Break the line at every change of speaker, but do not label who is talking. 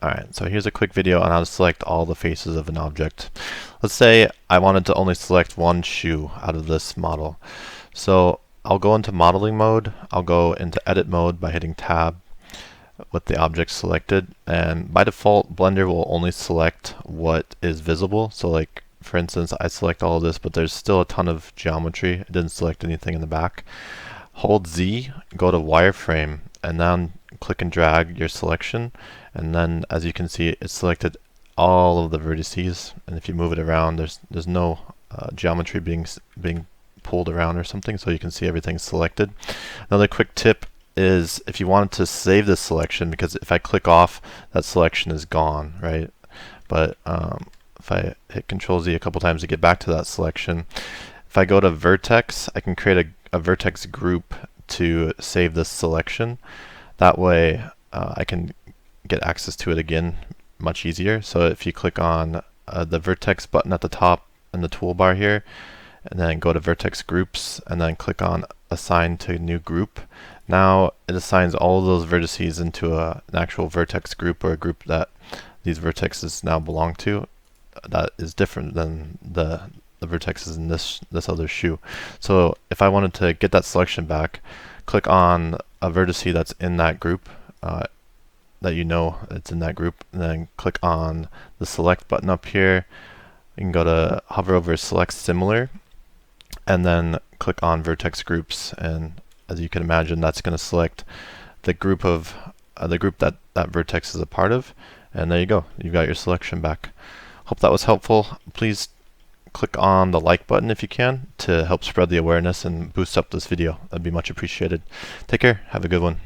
Alright, so here's a quick video on how to select all the faces of an object. Let's say I wanted to only select one shoe out of this model. So I'll go into modeling mode, I'll go into edit mode by hitting tab with the object selected, and by default Blender will only select what is visible. So like for instance, I select all of this, but there's still a ton of geometry. It didn't select anything in the back. Hold Z, go to wireframe, and then click and drag your selection, and then as you can see it's selected all of the vertices, and if you move it around there's no geometry being pulled around or something, so you can see everything's selected. Another quick tip is if you wanted to save this selection, because if I click off, that selection is gone, right? But if I hit Control Z a couple times to get back to that selection, if I go to vertex, I can create a vertex group to save this selection. That way I can get access to it again much easier. So if you click on the vertex button at the top in the toolbar here, and then go to vertex groups, and then click on assign to new group, now it assigns all of those vertices into an actual vertex group, or a group that these vertexes now belong to that is different than the vertexes in this other shoe. So if I wanted to get that selection back, click on a vertice that's in that group, that you know it's in that group, and then click on the select button up here. You can go to hover over select similar, and then click on vertex groups, and as you can imagine that's going to select the group of the group that vertex is a part of, and there you go, you've got your selection back. Hope that was helpful. Please click on the like button if you can to help spread the awareness and boost up this video. That'd be much appreciated. Take care, have a good one.